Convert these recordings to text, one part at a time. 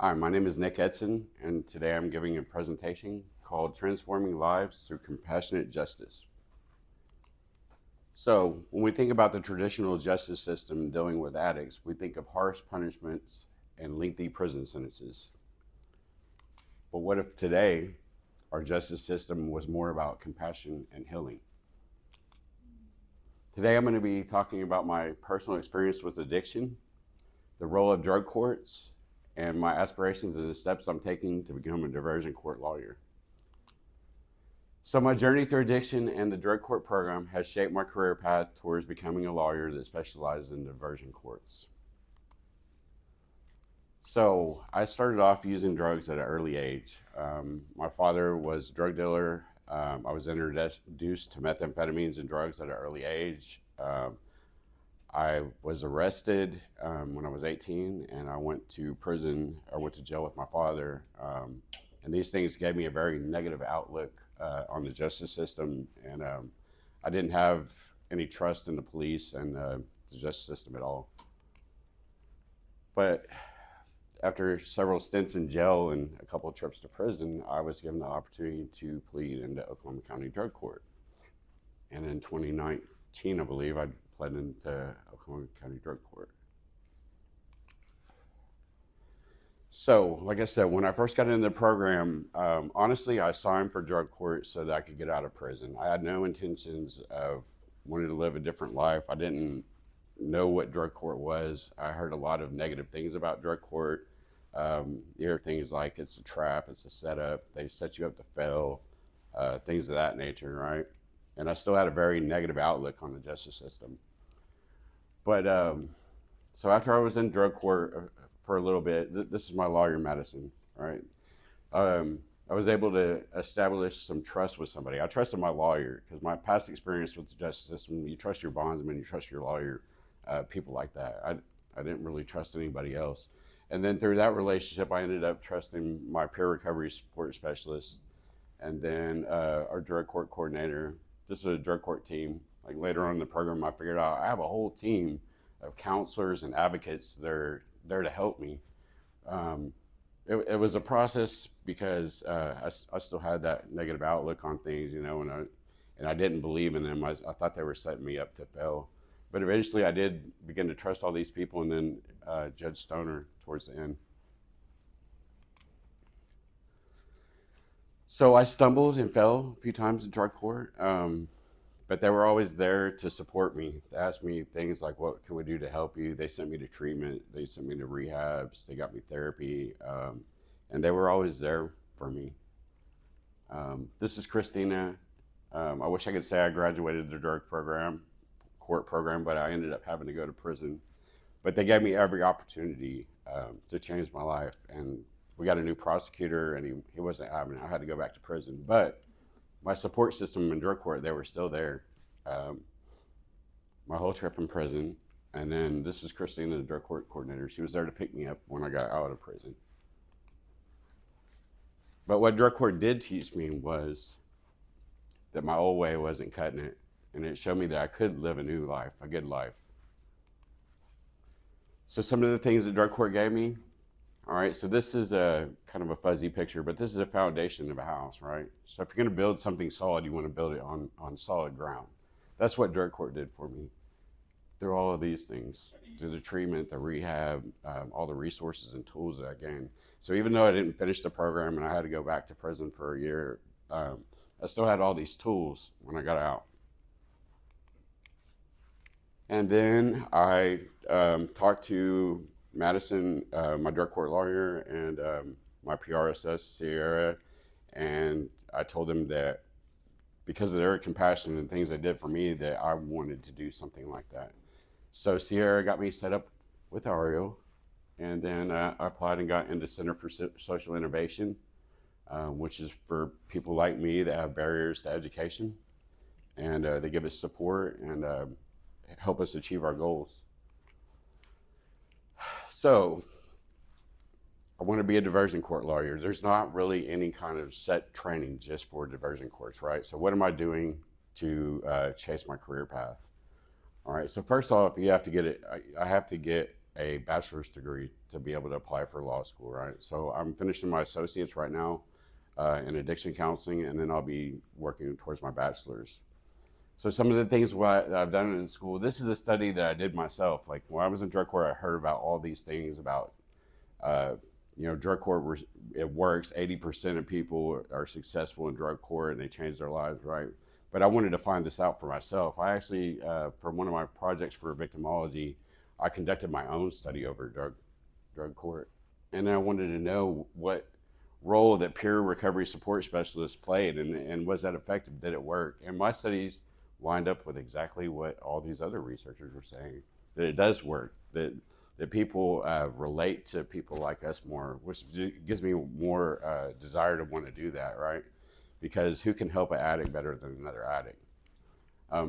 Hi, my name is Nick Edson, and today I'm giving a presentation called Transforming Lives Through Compassionate Justice. So, when we think about the traditional justice system dealing with addicts, we think of harsh punishments and lengthy prison sentences. But what if today our justice system was more about compassion and healing? Today I'm going to be talking about my personal experience with addiction, the role of drug courts, and my aspirations and the steps I'm taking to become a diversion court lawyer. So my journey through addiction and the drug court program has shaped my career path towards becoming a lawyer that specializes in diversion courts. So I started off using drugs at an early age. My father was a drug dealer. I was introduced to methamphetamines and drugs at an early age. I was arrested when I was 18, and I went to prison. I went to jail with my father, and these things gave me a very negative outlook on the justice system, and I didn't have any trust in the police and the justice system at all. But after several stints in jail and a couple of trips to prison, I was given the opportunity to plead into Oklahoma County Drug Court. And in 2019, I believe, I pled into Oklahoma County Drug Court. So, like I said, when I first got into the program, honestly, I signed for drug court so that I could get out of prison. I had no intentions of wanting to live a different life. I didn't know what drug court was. I heard a lot of negative things about drug court. You hear things like it's a trap, it's a setup, they set you up to fail, things of that nature, right? And I still had a very negative outlook on the justice system. But so after I was in drug court for a little bit, this is my lawyer medicine, right? I was able to establish some trust with somebody. I trusted my lawyer because my past experience with the justice system, you trust your bondsman, you trust your lawyer, people like that. I didn't really trust anybody else. And then through that relationship, I ended up trusting my peer recovery support specialist and then our drug court coordinator. This was a drug court team. Like later on in the program, I figured out I have a whole team of counselors and advocates that are there to help me. It was a process because I still had that negative outlook on things, you know, and I didn't believe in them. I thought they were setting me up to fail. But eventually I did begin to trust all these people, and then Judge Stoner towards the end. So I stumbled and fell a few times in drug court, but they were always there to support me. They asked me things like, what can we do to help you? They sent me to treatment. They sent me to rehabs. They got me therapy, and they were always there for me. This is Christina. I wish I could say I graduated the drug court program, but I ended up having to go to prison. But they gave me every opportunity to change my life, and we got a new prosecutor, and he wasn't having it. I had to go back to prison, but my support system in drug court, they were still there. My whole trip in prison, and then this was Christina, the drug court coordinator. She was there to pick me up when I got out of prison. But what drug court did teach me was that my old way wasn't cutting it, and it showed me that I could live a new life, a good life. So some of the things that drug court gave me, all right, so this is a kind of a fuzzy picture, but this is a foundation of a house, right? So if you're gonna build something solid, you wanna build it on solid ground. That's what drug court did for me. Through all of these things, through the treatment, the rehab, all the resources and tools that I gained. So even though I didn't finish the program and I had to go back to prison for a year, I still had all these tools when I got out. And then I talked to Madison, my drug court lawyer, and my PRSS, Sierra, and I told them that because of their compassion and things they did for me, that I wanted to do something like that. So Sierra got me set up with Ario, and then I applied and got into Center for Social Innovation, which is for people like me that have barriers to education, and they give us support and help us achieve our goals. So I want to be a diversion court lawyer. There's not really any kind of set training just for diversion courts, right? So what am I doing to chase my career path? All right, so first off, you have to get it. I have to get a bachelor's degree to be able to apply for law school, right? So I'm finishing my associates right now in addiction counseling, and then I'll be working towards my bachelor's. So some of the things what I've done in school, this is a study that I did myself. Like when I was in drug court, I heard about all these things about, uh, drug court, it works. 80% of people are successful in drug court and they change their lives, right? But I wanted to find this out for myself. I actually, for one of my projects for victimology, I conducted my own study over drug court. And I wanted to know what role that peer recovery support specialists played, and was that effective? Did it work? And my studies lined up with exactly what all these other researchers were saying, that it does work, that people relate to people like us more, which gives me more desire to want to do that, right? Because who can help an addict better than another addict?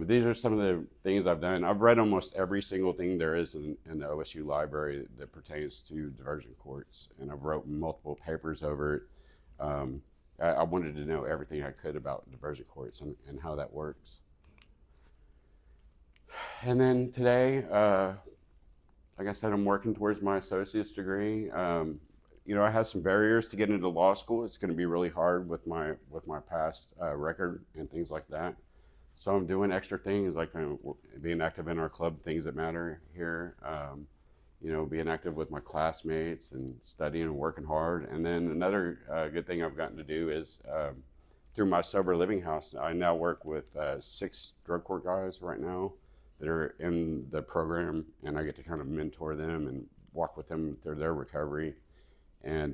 These are some of the things I've done. I've read almost every single thing there is in the OSU library that pertains to diversion courts, and I've wrote multiple papers over it. I wanted to know everything I could about diversion courts and how that works. And then today, like I said, I'm working towards my associate's degree. I have some barriers to get into law school. It's going to be really hard with my past record and things like that. So I'm doing extra things like being active in our club, Things That Matter here. Being active with my classmates and studying and working hard. And then another good thing I've gotten to do is through my sober living house, I now work with 6 drug court guys right now that are in the program, and I get to kind of mentor them and walk with them through their recovery. And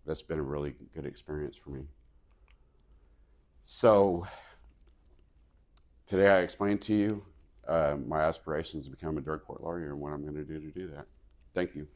that's been a really good experience for me. So today I explained to you my aspirations to become a drug court lawyer and what I'm going to do that. Thank you.